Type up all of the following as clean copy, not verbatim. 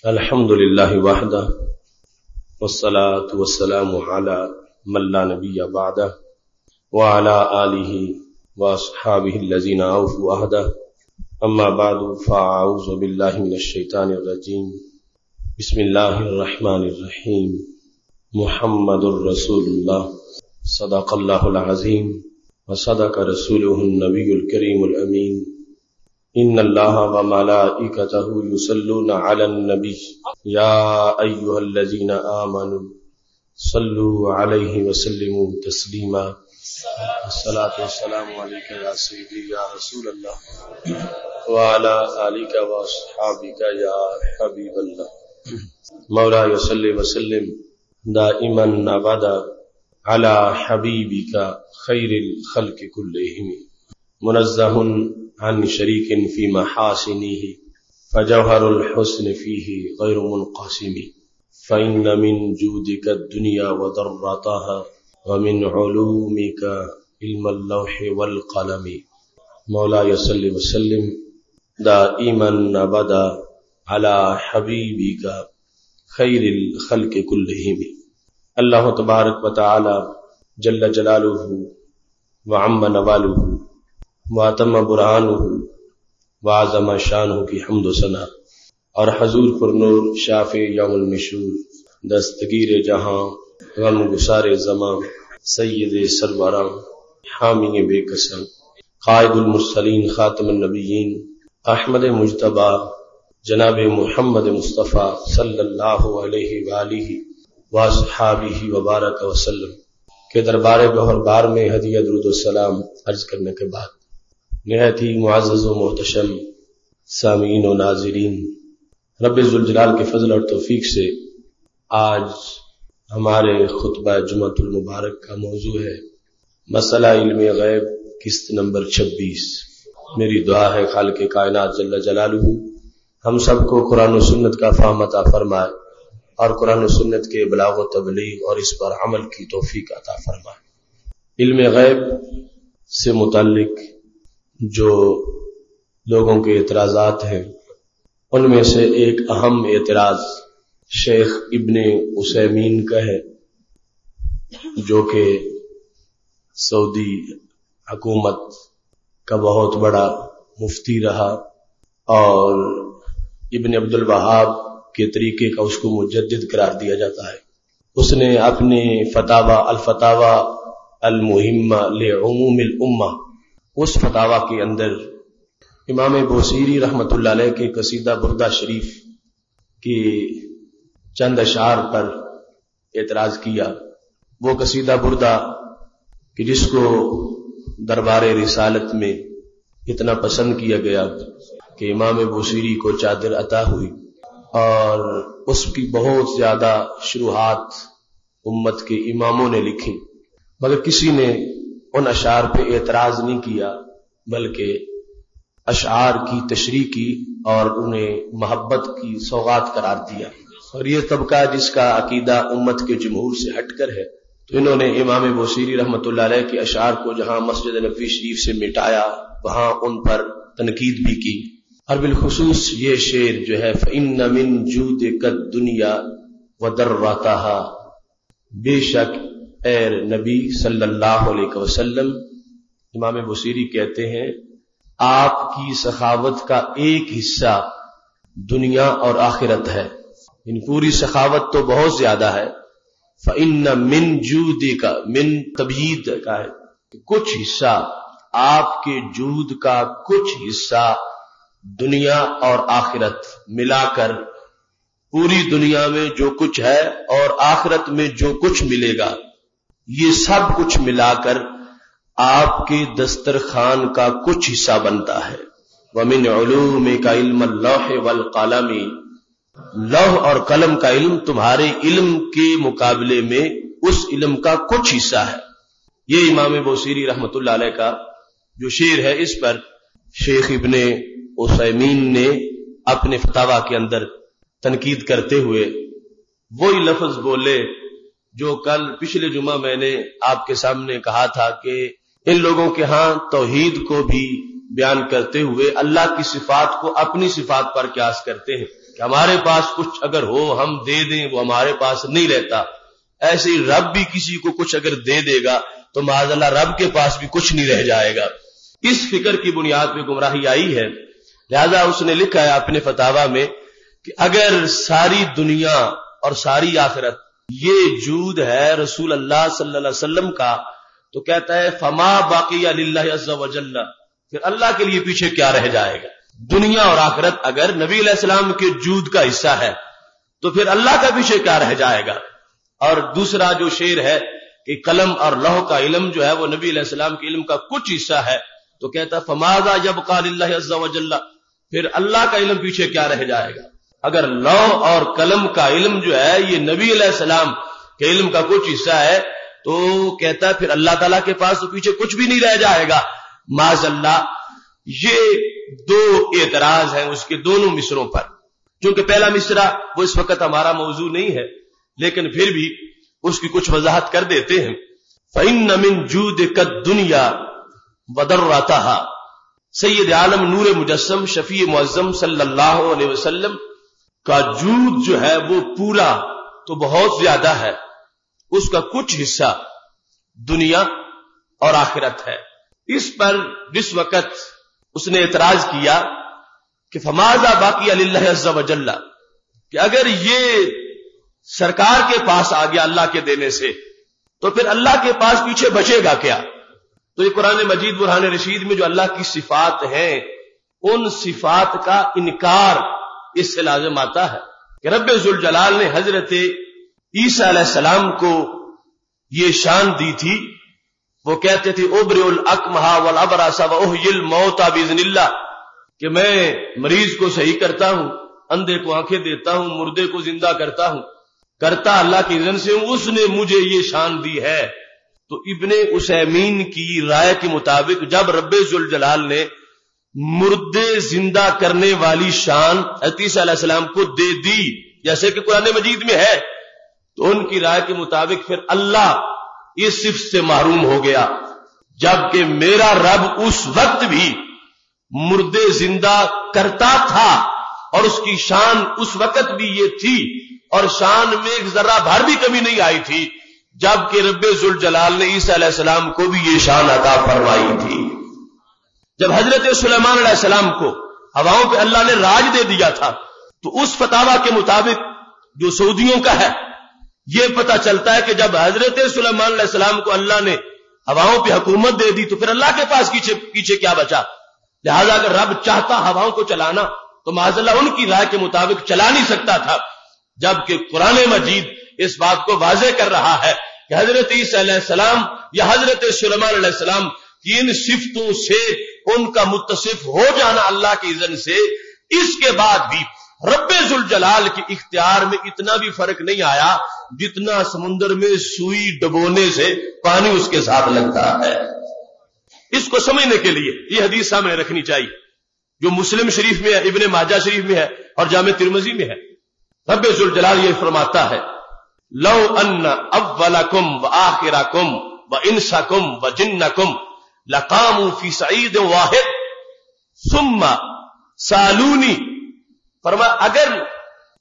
الحمد للہ وحدہ والصلاة والسلام على من لا نبی بعدہ وعلى آلہ واصحابہ الذین اوفوا عہدہ اما بعد فاعوذ باللہ من الشیطان الرجیم بسم اللہ الرحمن الرحیم محمد رسول اللہ صدق اللہ العظیم وصدق رسولہ النبی الکریم الامین ان اللہ وملائکتہ یصلون علی النبی یا ایھا الذین آمنوا صلوا علیہ وسلموا تسلیما الصلاۃ والسلام علیک یا سیدی یا رسول اللہ وعلی آلک واصحابک یا حبیب اللہ مولاي صلی وسلم دائما ابدا علی حبیبک خیر الخلق کلہم منزہ عن شریک فی محاسنہ فجوہر الحسن فیہ غیر منقسم فإن من جودک الدنیا وضرتها ومن علومک علم اللوح والقلم مولاي صلی وسلم دائما ابدا علی حبیبک خیر الخلق کلہم۔ اللہ تبارک و تعالی جل جلالہ وعم نوالہ واتم برہانہ وعظم شانہ کی حمد و ثنا اور حضور پر نور شافع یوم المشور دستگیر جہاں غم گسار زمان سید سروراں حامی بے قسم قائد المرسلین خاتم النبیین احمد مجتبی جناب محمد مصطفیٰ صلی اللہ علیہ وآلہ واصحابہ وبارک وسلم کے دربار گوہر بار میں ہدیہ درود و سلام عرض کرنے کے بعد نہایت ہی معزز و محتشم سامعین و ناظرین، رب ذوالجلال کے فضل اور توفیق سے آج ہمارے خطبہ جمعۃ المبارک کا موضوع ہے مسئلہ علم غیب قسط نمبر 26۔ میری دعا ہے خالق کائنات جل جلالہ ہم سب کو قرآن و سنت کا فہم عطا فرمائے اور قرآن و سنت کے بلاغ و تبلیغ اور اس پر عمل کی توفیق عطا فرمائے۔ علم غیب سے متعلق جو لوگوں کے اعتراضات ہیں ان میں سے ایک اہم اعتراض شیخ ابن عثیمین کا ہے جو کہ سعودی حکومت کا بہت بڑا مفتی رہا اور ابن عبد الوہاب کے طریقے کا اس کو مجدد قرار دیا جاتا ہے۔ اس نے اپنے فتاوی الفتاوی المہمہ لعموم الامہ اس فتاوی کے اندر امام بوصیری رحمۃ اللہ علیہ کے قصیدہ بردہ شریف کی چند اشعار پر اعتراض کیا۔ وہ قصیدہ بردہ کہ جس کو دربار رسالت میں اتنا پسند کیا گیا کہ امام بوصیری کو چادر عطا ہوئی اور اس کی بہت زیادہ شروحات امت کے اماموں نے لکھی، مگر کسی نے ان اشعار پہ اعتراض نہیں کیا بلکہ اشعار کی تشریح کی اور انہیں محبت کی سوغات قرار دیا۔ اور یہ طبقہ جس کا عقیدہ امت کے جمہور سے ہٹ کر ہے تو انہوں نے امام بوصیری رحمۃ اللہ علیہ کے اشعار کو جہاں مسجد نبوی شریف سے مٹایا وہاں ان پر تنقید بھی کی، اور بالخصوص یہ شعر جو ہے فَإِنَّ مِن جُودِكَ الدُّنْيَا وَضَرَّتَهَا، بے شک اے نبی صلی اللہ علیہ وسلم، امام بوصیری کہتے ہیں آپ کی سخاوت کا ایک حصہ دنیا اور آخرت ہے، ان پوری سخاوت تو بہت زیادہ ہے۔ فَإِنَّ مِن جُودِكَ، من تبیید کا ہے کچھ حصہ، آپ کے جود کا کچھ حصہ دنیا اور آخرت ملا کر پوری دنیا میں جو کچھ ہے اور آخرت میں جو کچھ ملے گا یہ سب کچھ ملا کر آپ کے دسترخوان کا کچھ حصہ بنتا ہے۔ وَمِنْ عُلُومِكَ عِلْمَ اللَّوْحِ وَالْقَلَمِ، لوح اور قلم کا علم تمہارے علم کے مقابلے میں اس علم کا کچھ حصہ ہے۔ یہ امام بوصیری رحمۃ اللہ علیہ کا جو شعر ہے اس پر شیخ ابن عثیمین نے اپنے فتاوی کے اندر تنقید کرتے ہوئے وہی لفظ بولے جو کل پچھلے جمعہ میں نے آپ کے سامنے کہا تھا کہ ان لوگوں کے ہاں توحید کو بھی بیان کرتے ہوئے اللہ کی صفات کو اپنی صفات پر قیاس کرتے ہیں کہ ہمارے پاس کچھ اگر ہو ہم دے دیں، وہ ہمارے پاس نہیں رہتا، ایسے ہی رب بھی کسی کو کچھ اگر دے دے گا تو معاذ اللہ رب کے پاس بھی کچھ نہیں رہ جائے گا۔ اس فکر کی بنیاد پہ گمراہی آئی ہے، لہذا اس نے لکھا ہے اپنے فتاوا میں کہ اگر ساری دنیا اور ساری آخرت یہ جود ہے رسول اللہ صلی اللہ علیہ وسلم کا، تو کہتا ہے فما باقی للہ عز وجل، پھر اللہ کے لیے پیچھے کیا رہ جائے گا؟ دنیا اور آخرت اگر نبی علیہ السلام کے جود کا حصہ ہے تو پھر اللہ کا پیچھے کیا رہ جائے گا؟ اور دوسرا جو شعر ہے کہ قلم اور لوح کا علم جو ہے وہ نبی علیہ السلام کے علم کا کچھ حصہ ہے، تو کہتا ہے فماذا یبقى للہ عز وجل، پھر اللہ کا علم پیچھے کیا رہ جائے گا؟ اگر لوح اور قلم کا علم جو ہے یہ نبی علیہ السلام کے علم کا کچھ حصہ ہے تو کہتا ہے پھر اللہ تعالیٰ کے پاس تو پیچھے کچھ بھی نہیں رہ جائے گا۔ معاذ اللہ، یہ دو اعتراض ہیں اس کے دونوں مصروں پر، چونکہ پہلا مصرع وہ اس وقت ہمارا موضوع نہیں ہے لیکن پھر بھی اس کی کچھ وضاحت کر دیتے ہیں۔ فَإِنَّ مِن جُودِكَ الدُّنْيَا وَضَرَّتَهَا، سید عالم نور مجسم شفیع معظم صلی اللہ علیہ وسلم کا جود جو ہے وہ پورا تو بہت زیادہ ہے، اس کا کچھ حصہ دنیا اور آخرت ہے۔ اس پر جس وقت اس نے اعتراض کیا کہ فماذا باقی للہ عز وجل، کہ اگر یہ سرکار کے پاس آ گیا اللہ کے دینے سے تو پھر اللہ کے پاس پیچھے بچے گا کیا؟ تو یہ قرآن مجید برہان رشید میں جو اللہ کی صفات ہیں ان صفات کا انکار اس سے لازم آتا ہے کہ رب ذوالجلال نے حضرت عیسیٰ علیہ السلام کو یہ شان دی تھی، وہ کہتے تھے ابرئ الاکمہ والابرص واحیی الموتى باذن اللہ، کہ میں مریض کو صحیح کرتا ہوں، اندھے کو آنکھیں دیتا ہوں، مردے کو زندہ کرتا ہوں، کرتا اللہ کی اذن سے ہوں، اس نے مجھے یہ شان دی ہے۔ تو ابن عثیمین کی رائے کے مطابق جب رب ذوالجلال نے مردے زندہ کرنے والی شان عیسیٰ علیہ السلام کو دے دی جیسے کہ قرآن مجید میں ہے، تو ان کی رائے کے مطابق پھر اللہ اس صفت سے محروم ہو گیا، جبکہ میرا رب اس وقت بھی مردے زندہ کرتا تھا اور اس کی شان اس وقت بھی یہ تھی اور شان میں ایک ذرہ بھر بھی کمی نہیں آئی تھی، جبکہ رب ذوالجلال نے عیسیٰ علیہ السلام کو بھی یہ شان عطا فرمائی تھی۔ جب حضرت سلیمان علیہ السلام کو ہواؤں پہ اللہ نے راج دے دیا تھا تو اس فتاوا کے مطابق جو سعودیوں کا ہے یہ پتہ چلتا ہے کہ جب حضرت سلیمان علیہ السلام کو اللہ نے ہواؤں پہ حکومت دے دی تو پھر اللہ کے پاس پیچھے کیا بچا؟ لہذا اگر رب چاہتا ہواؤں کو چلانا تو معاذ اللہ ان کی رائے کے مطابق چلا نہیں سکتا تھا، جبکہ قرآن مجید اس بات کو واضح کر رہا ہے کہ حضرت عیسیٰ علیہ السلام یا حضرت سلیمان علیہ السلام کی ان صفتوں سے ان کا متصف ہو جانا اللہ کی اذن سے، اس کے بعد بھی رب ذوالجلال کے اختیار میں اتنا بھی فرق نہیں آیا جتنا سمندر میں سوئی ڈبونے سے پانی اس کے ساتھ لگتا ہے۔ اس کو سمجھنے کے لیے یہ حدیث سامنے رکھنی چاہیے جو مسلم شریف میں ہے، ابن ماجہ شریف میں ہے اور جامع ترمذی میں ہے۔ رب ذوالجلال یہ فرماتا ہے لو ان اولکم وآخرکم وانسکم وجنکم لقاموا فی صعید واحد ثم سالونی، فرمایا اگر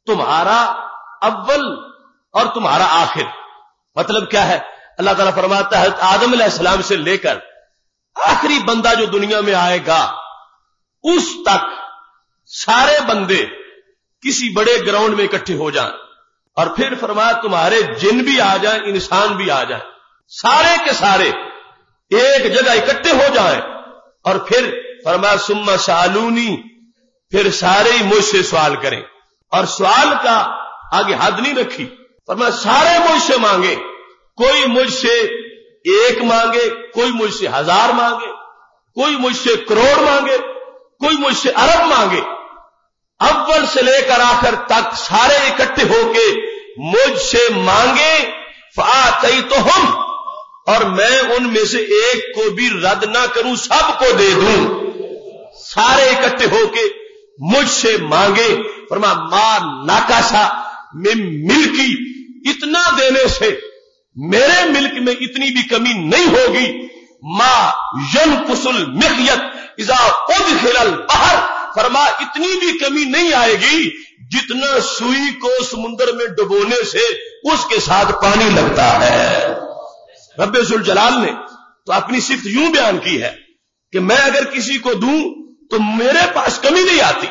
تمہارا اول اور تمہارا آخر، مطلب کیا ہے؟ اللہ تعالیٰ فرماتا ہے آدم علیہ السلام سے لے کر آخری بندہ جو دنیا میں آئے گا اس تک سارے بندے کسی بڑے گراؤنڈ میں اکٹھے ہو جائیں، اور پھر فرمایا تمہارے جن بھی آ جائیں، انسان بھی آ جائیں، سارے کے سارے ایک جگہ اکٹھے ہو جائیں، اور پھر فرمایا ثم سالونی، پھر سارے ہی مجھ سے سوال کریں، اور سوال کا آگے حد نہیں رکھی، فرمایا سارے مجھ سے مانگے، کوئی مجھ سے ایک مانگے، کوئی مجھ سے 1000 مانگے، کوئی مجھ سے کروڑ مانگے، کوئی مجھ سے ارب مانگے، اول سے لے کر آخر تک سارے اکٹھے ہو کے مجھ سے مانگے، فآتیتہم، اور میں ان میں سے ایک کو بھی رد نہ کروں، سب کو دے دوں۔ سارے اکٹھے ہو کے مجھ سے مانگے، فرمایا ما ناکاسا من ملکی، اتنا دینے سے میرے ملک میں اتنی بھی کمی نہیں ہوگی، ما ینقص المخیط اذا ادخل البحر، فرمایا اتنی بھی کمی نہیں آئے گی جتنا سوئی کو سمندر میں ڈبونے سے اس کے ساتھ پانی لگتا ہے۔ رب ذوالجلال نے تو اپنی صفت یوں بیان کی ہے کہ میں اگر کسی کو دوں تو میرے پاس کمی نہیں آتی۔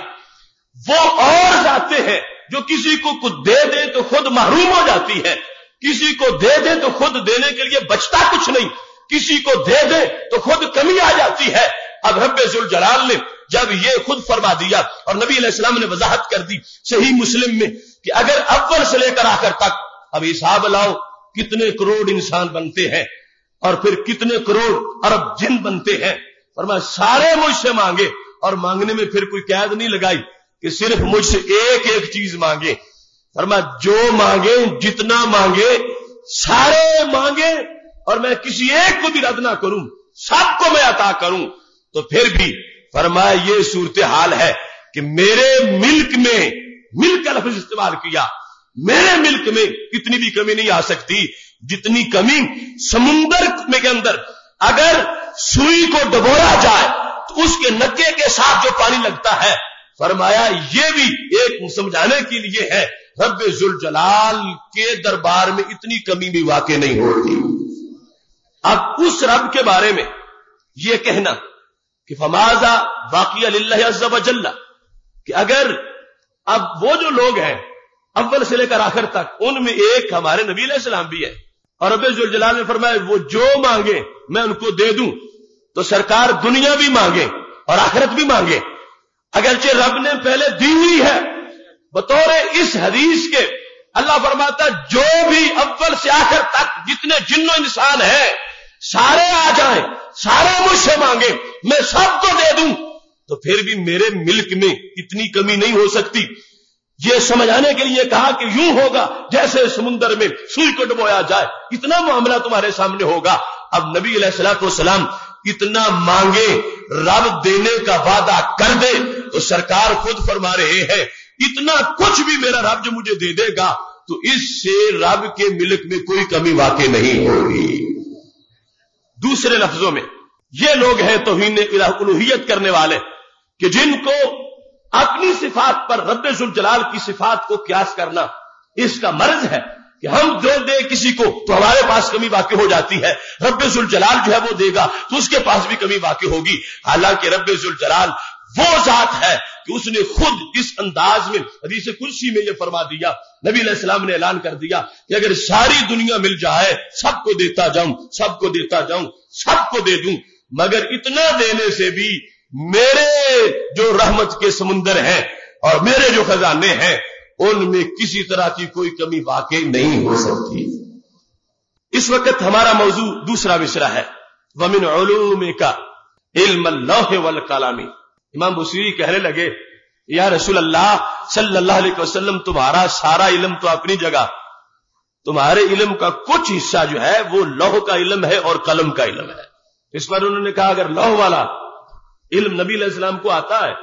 وہ اور ذاتیں ہیں جو کسی کو کچھ دے دے تو خود محروم ہو جاتی ہے، کسی کو دے دے تو خود دینے کے لیے بچتا کچھ نہیں، کسی کو دے دے تو خود کمی آ جاتی ہے۔ اب رب ذوالجلال نے جب یہ خود فرما دیا اور نبی علیہ السلام نے وضاحت کر دی صحیح مسلم میں کہ اگر اول سے لے کر آخر تک اب حساب لاؤ کتنے کروڑ انسان بنتے ہیں اور پھر کتنے کروڑ ارب جن بنتے ہیں، فرمایا سارے مجھ سے مانگے، اور مانگنے میں پھر کوئی قید نہیں لگائی کہ صرف مجھ سے ایک ایک چیز مانگے، فرمایا جو مانگے جتنا مانگے سارے مانگے اور میں کسی ایک کو بھی رد نہ کروں، سب کو میں عطا کروں۔ تو پھر بھی فرمایا یہ صورتحال ہے کہ میرے ملک میں، ملک کا لفظ استعمال کیا، میرے ملک میں اتنی بھی کمی نہیں آ سکتی جتنی کمی سمندر میں کے اندر اگر سوئی کو ڈبویا جائے تو اس کے نکے کے ساتھ جو پانی لگتا ہے، فرمایا یہ بھی ایک سمجھانے کے لیے ہے رب ذوالجلال کے دربار میں اتنی کمی بھی واقع نہیں ہوتی۔ اب اس رب کے بارے میں یہ کہنا کہ فماذا باقی للہ عز وجل، کہ اگر اب وہ جو لوگ ہیں اول سے لے کر آخر تک ان میں ایک ہمارے نبی علیہ السلام بھی ہے، اور رب ذوالجلال نے فرمایا وہ جو مانگے میں ان کو دے دوں، تو سرکار دنیا بھی مانگے اور آخرت بھی مانگے، اگرچہ رب نے پہلے دی ہوئی ہے بطور اس حدیث کے۔ اللہ فرماتا جو بھی اول سے آخر تک جتنے جن و انسان ہیں سارے آ جائیں، سارے مجھ سے مانگے، میں سب کو دے دوں، تو پھر بھی میرے ملک میں اتنی کمی نہیں ہو سکتی۔ یہ سمجھانے کے لیے کہا کہ یوں ہوگا جیسے سمندر میں سوئی کو ڈبویا جائے، اتنا معاملہ تمہارے سامنے ہوگا۔ اب نبی علیہ الصلوۃ والسلام اتنا مانگے رب دینے کا وعدہ کر دے تو سرکار خود فرما رہے ہیں اتنا کچھ بھی میرا رب جو مجھے دے دے گا تو اس سے رب کے ملک میں کوئی کمی واقع نہیں ہوگی۔ دوسرے لفظوں میں یہ لوگ ہیں توہین الوہیت کرنے والے کہ جن کو اپنی صفات پر رب ذوالجلال کی صفات کو قیاس کرنا اس کا مرض ہے کہ ہم جو دے کسی کو تو ہمارے پاس کمی واقع ہو جاتی ہے، رب ذوالجلال جو ہے وہ دے گا تو اس کے پاس بھی کمی واقع ہوگی۔ حالانکہ رب ذوالجلال وہ ذات ہے کہ اس نے خود اس انداز میں حدیث قدسی میں یہ فرما دیا، نبی علیہ السلام نے اعلان کر دیا کہ اگر ساری دنیا مل جائے سب کو دیتا جاؤں، سب کو دیتا جاؤں، سب کو دے دوں، مگر اتنا دینے سے بھی میرے جو رحمت کے سمندر ہیں اور میرے جو خزانے ہیں ان میں کسی طرح کی کوئی کمی واقع نہیں ہو سکتی۔ اس وقت ہمارا موضوع دوسرا مصرع ہے، وَمِنْ عُلُومِكَ عِلْمَ اللَّوْحِ وَالْقَلَمِ۔ امام بصیری کہنے لگے یا رسول اللہ صلی اللہ علیہ وسلم تمہارا سارا علم تو اپنی جگہ، تمہارے علم کا کچھ حصہ جو ہے وہ لوح کا علم ہے اور قلم کا علم ہے۔ اس پر انہوں نے کہا اگر لوح والا علم نبی علیہ السلام کو آتا ہے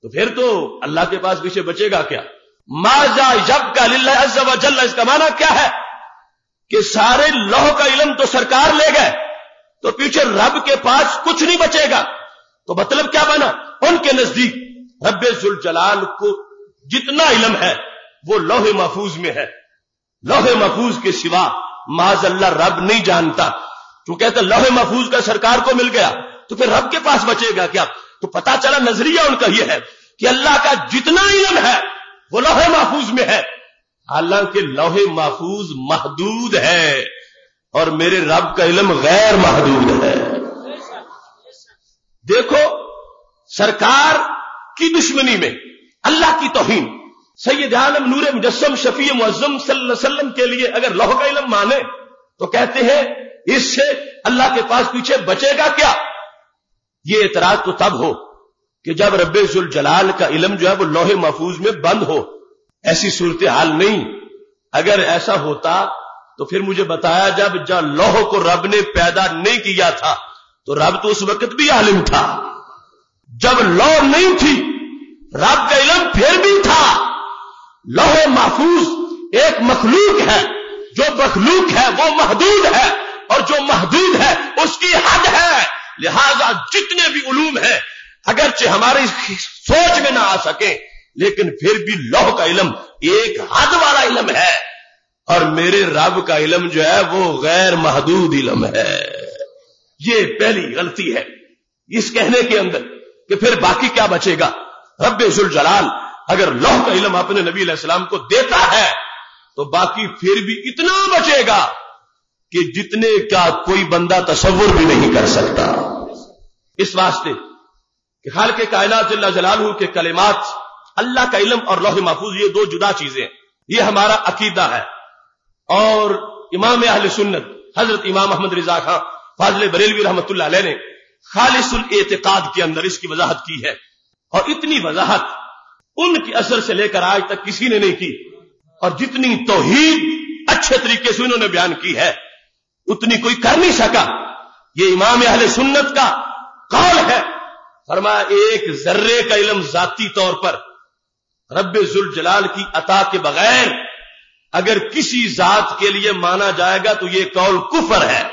تو پھر تو اللہ کے پاس پیچھے بچے گا کیا؟ ماذا یبقى للہ عز وجل، اس کا معنی کیا ہے کہ سارے لوح کا علم تو سرکار لے گئے تو پیچھے رب کے پاس کچھ نہیں بچے گا۔ تو مطلب کیا بنا؟ ان کے نزدیک رب ذوالجلال کو جتنا علم ہے وہ لوح محفوظ میں ہے، لوح محفوظ کے سوا معاذ اللہ رب نہیں جانتا۔ تو کہتے لوح محفوظ کا سرکار کو مل گیا تو پھر رب کے پاس بچے گا کیا؟ تو پتا چلا نظریہ ان کا یہ ہے کہ اللہ کا جتنا علم ہے وہ لوح محفوظ میں ہے، حالانکہ لوح محفوظ محدود ہے اور میرے رب کا علم غیر محدود ہے۔ دیکھو سرکار کی دشمنی میں اللہ کی توہین، سید عالم نور مجسم شفیع معظم صلی اللہ علیہ وسلم کے لیے اگر لوح کا علم مانے تو کہتے ہیں اس سے اللہ کے پاس پیچھے بچے گا کیا؟ یہ اعتراض تو تب ہو کہ جب رب ذوالجلال کا علم جو ہے وہ لوح محفوظ میں بند ہو، ایسی صورتحال نہیں۔ اگر ایسا ہوتا تو پھر مجھے بتایا جب لوح کو رب نے پیدا نہیں کیا تھا تو رب تو اس وقت بھی عالم تھا، جب لوح نہیں تھی رب کا علم پھر بھی تھا۔ لوح محفوظ ایک مخلوق ہے، جو مخلوق ہے وہ محدود ہے اور جو محدود ہے اس کی حد ہے، لہذا جتنے بھی علوم ہیں اگرچہ ہماری سوچ میں نہ آ سکے لیکن پھر بھی لوح کا علم ایک حد والا علم ہے، اور میرے رب کا علم جو ہے وہ غیر محدود علم ہے۔ یہ پہلی غلطی ہے اس کہنے کے اندر کہ پھر باقی کیا بچے گا۔ رب ذوالجلال اگر لوح کا علم اپنے نبی علیہ السلام کو دیتا ہے تو باقی پھر بھی اتنا بچے گا کہ جتنے کا کوئی بندہ تصور بھی نہیں کر سکتا۔ اس واسطے کہ خالق کائنات جل جلالہ کے کلمات، اللہ کا علم اور لوح محفوظ یہ دو جدا چیزیں ہیں، یہ ہمارا عقیدہ ہے۔ اور امام اہل سنت حضرت امام احمد رضا خان فاضل بریلوی رحمۃ اللہ علیہ نے خالص الاعتقاد کے اندر اس کی وضاحت کی ہے، اور اتنی وضاحت ان کے اثر سے لے کر آج تک کسی نے نہیں کی، اور جتنی توحید اچھے طریقے سے انہوں نے بیان کی ہے اتنی کوئی کر نہیں سکا۔ یہ امام اہل سنت کا قول ہے، فرمایا ایک ذرے کا علم ذاتی طور پر رب ذوالجلال کی عطا کے بغیر اگر کسی ذات کے لیے مانا جائے گا تو یہ قول کفر ہے۔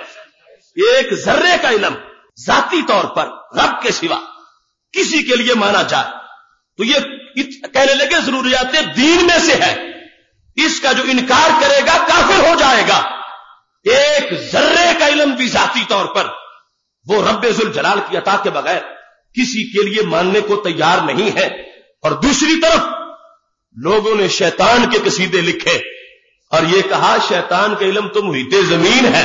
ایک ذرے کا علم ذاتی طور پر رب کے سوا کسی کے لیے مانا جائے تو یہ کہنے لگے ضروریات دین میں سے ہے، اس کا جو انکار کرے گا کافر ہو جائے گا۔ ایک ذرے کا علم بھی ذاتی طور پر وہ رب ذوالجلال کی عطا کے بغیر کسی کے لیے ماننے کو تیار نہیں ہے۔ اور دوسری طرف لوگوں نے شیطان کے قصیدے لکھے اور یہ کہا شیطان کا علم تو محیط زمین ہے،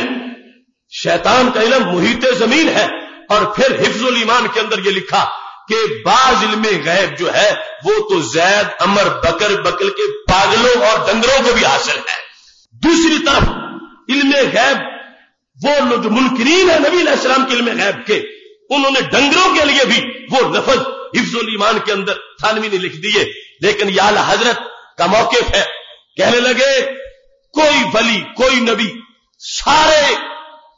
شیطان کا علم محیط زمین ہے، اور پھر حفظ الایمان کے اندر یہ لکھا کہ بعض علم غیب جو ہے وہ تو زید عمر بکر بکل کے پاگلوں اور ڈنگروں کو بھی حاصل ہے۔ دوسری طرف علم غیب وہ لوگ جو منکرین ہیں نبی علیہ السلام کے علم غیب کے، انہوں نے ڈنگروں کے لیے بھی وہ لفظ حفظ الایمان کے اندر تھانوی نے لکھ دیے۔ لیکن یا اعلی حضرت کا موقف ہے، کہنے لگے کوئی ولی کوئی نبی، سارے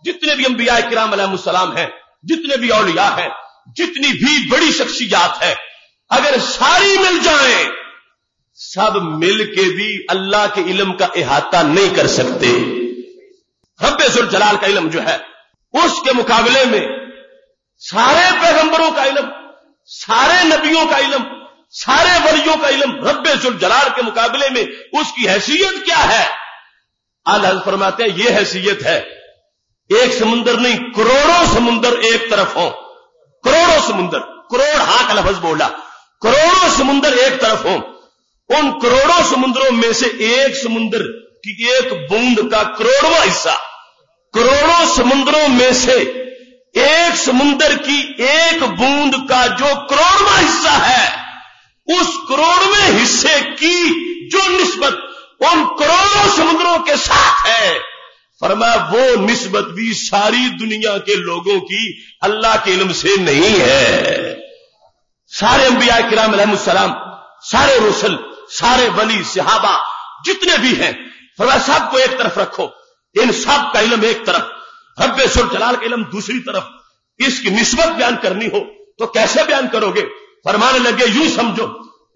جتنے بھی انبیاء کرام علیہ السلام ہیں، جتنے بھی اولیاء ہیں، جتنی بھی بڑی شخصیات ہیں، اگر ساری مل جائیں سب مل کے بھی اللہ کے علم کا احاطہ نہیں کر سکتے۔ رب ذوالجلال کا علم جو ہے اس کے مقابلے میں سارے پیغمبروں کا علم، سارے نبیوں کا علم، سارے ولیوں کا علم رب ذوالجلال کے مقابلے میں اس کی حیثیت کیا ہے؟ اعلی حضرت فرماتے ہیں یہ حیثیت ہے ایک سمندر نہیں، کروڑوں سمندر ایک طرف ہوں، کروڑوں سمندر، کروڑ ہاں کا لفظ بولا، کروڑوں سمندر ایک طرف ہوں، ان کروڑوں سمندروں میں سے ایک سمندر کی ایک بوند کا کروڑواں حصہ، کروڑوں سمندروں میں سے ایک سمندر کی ایک بوند کا جو کروڑواں حصہ ہے، اس کروڑویں حصے کی جو نسبت ان کروڑوں سمندروں کے ساتھ ہے، فرمایا وہ نسبت بھی ساری دنیا کے لوگوں کی اللہ کے علم سے نہیں ہے۔ سارے انبیاء کرام علیہ السلام، سارے رسل، سارے ولی، صحابہ جتنے بھی ہیں، فرمایا سب کو ایک طرف رکھو، ان سب کا علم ایک طرف، رب ذوالجلال کا علم دوسری طرف، اس کی نسبت بیان کرنی ہو تو کیسے بیان کرو گے؟ فرمانے لگے یوں سمجھو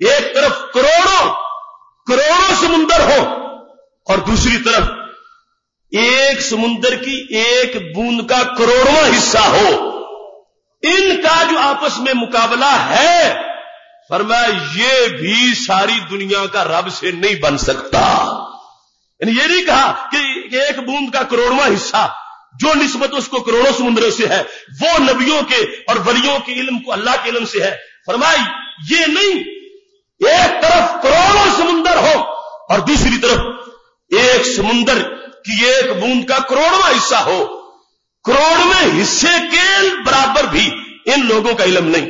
ایک طرف کروڑوں سمندر ہو اور دوسری طرف ایک سمندر کی ایک بوند کا کروڑواں حصہ ہو، ان کا جو آپس میں مقابلہ ہے فرمایا یہ بھی ساری دنیا کا رب سے نہیں بن سکتا۔ یعنی یہ نہیں کہا کہ ایک بوند کا کروڑواں حصہ جو نسبت اس کو کروڑوں سمندروں سے ہے وہ نبیوں کے اور ولیوں کے علم کو اللہ کے علم سے ہے، فرمایا یہ نہیں، ایک طرف کروڑوں سمندر ہو اور دوسری طرف ایک سمندر کی ایک بوند کا کروڑواں حصہ ہو، کروڑویں حصے کے برابر بھی ان لوگوں کا علم نہیں،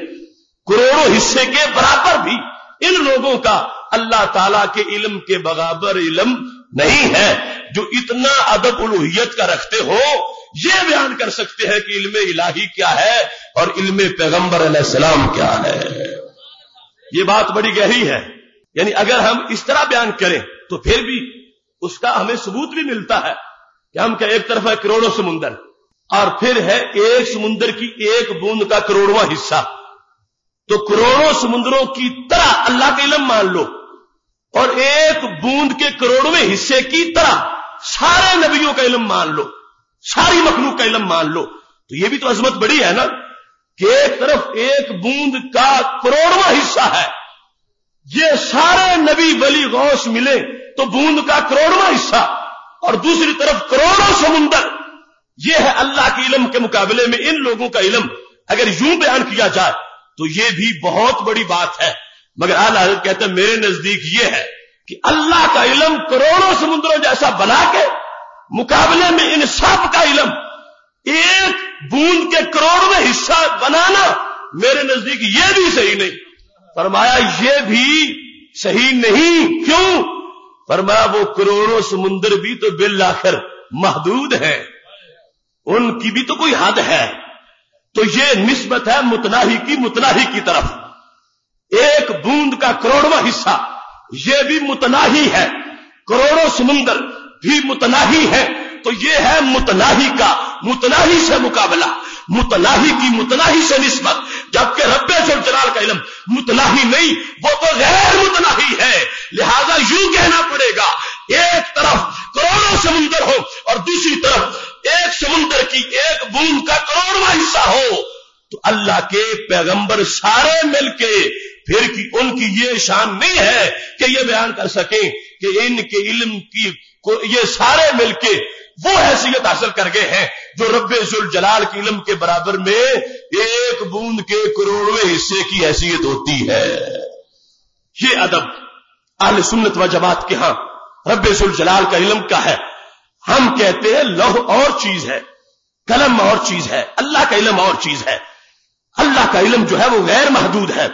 کروڑوں حصے کے برابر بھی ان لوگوں کا اللہ تعالی کے علم کے برابر علم نہیں ہے۔ جو اتنا ادب الوہیت کا رکھتے ہو یہ بیان کر سکتے ہیں کہ علم الہی کیا ہے اور علم پیغمبر علیہ السلام کیا ہے۔ یہ بات بڑی گہری ہے، یعنی اگر ہم اس طرح بیان کریں تو پھر بھی اس کا ہمیں ثبوت بھی ملتا ہے کہ ہم کہ ایک طرف ہے کروڑوں سمندر اور پھر ہے ایک سمندر کی ایک بوند کا کروڑواں حصہ، تو کروڑوں سمندروں کی طرح اللہ کا علم مان لو اور ایک بوند کے کروڑویں حصے کی طرح سارے نبیوں کا علم مان لو، ساری مخلوق کا علم مان لو، تو یہ بھی تو عظمت بڑی ہے نا کہ ایک طرف ایک بوند کا کروڑواں حصہ ہے یہ سارے نبی ولی غوث ملے تو بوند کا کروڑواں حصہ، اور دوسری طرف کروڑوں سمندر. یہ ہے اللہ کے علم کے مقابلے میں ان لوگوں کا علم. اگر یوں بیان کیا جائے تو یہ بھی بہت بڑی بات ہے، مگر اعلیٰ حضرت کہتے ہیں میرے نزدیک یہ ہے کہ اللہ کا علم کروڑوں سمندروں جیسا بنا کے مقابلے میں ان سب کا علم ایک بوند کے کروڑویں حصہ بنانا میرے نزدیک یہ بھی صحیح نہیں. فرمایا یہ بھی صحیح نہیں. کیوں؟ فرمایا وہ کروڑوں سمندر بھی تو بالآخر محدود ہیں، ان کی بھی تو کوئی حد ہے. تو یہ نسبت ہے متناہی کی طرف. ایک بوند کا کروڑواں حصہ یہ بھی متناہی ہے، کروڑوں سمندر بھی متناہی ہے. تو یہ ہے متناہی سے مقابلہ، متناہی کی متناہی سے نسبت. جبکہ رب ذوالجلال کا علم متناہی نہیں، وہ تو غیر متناہی ہے. لہذا یوں کہنا پڑے گا ایک طرف کروڑوں سمندر ہو اور دوسری طرف ایک سمندر کی ایک بوند کا کروڑواں حصہ ہو، تو اللہ کے پیغمبر سارے مل کے پھر ان کی یہ شان نہیں ہے کہ یہ بیان کر سکیں کہ ان کے علم کی یہ سارے مل کے وہ حیثیت حاصل کر گئے ہیں جو رب ذوالجلال کے علم کے برابر میں ایک بوند کے کروڑویں حصے کی حیثیت ہوتی ہے. یہ ادب اہل سنت و جماعت کے ہاں رب ذوالجلال کا علم کا ہے. ہم کہتے ہیں لوح اور چیز ہے، قلم اور چیز ہے، اللہ کا علم اور چیز ہے. اللہ کا علم جو ہے وہ غیر محدود ہے،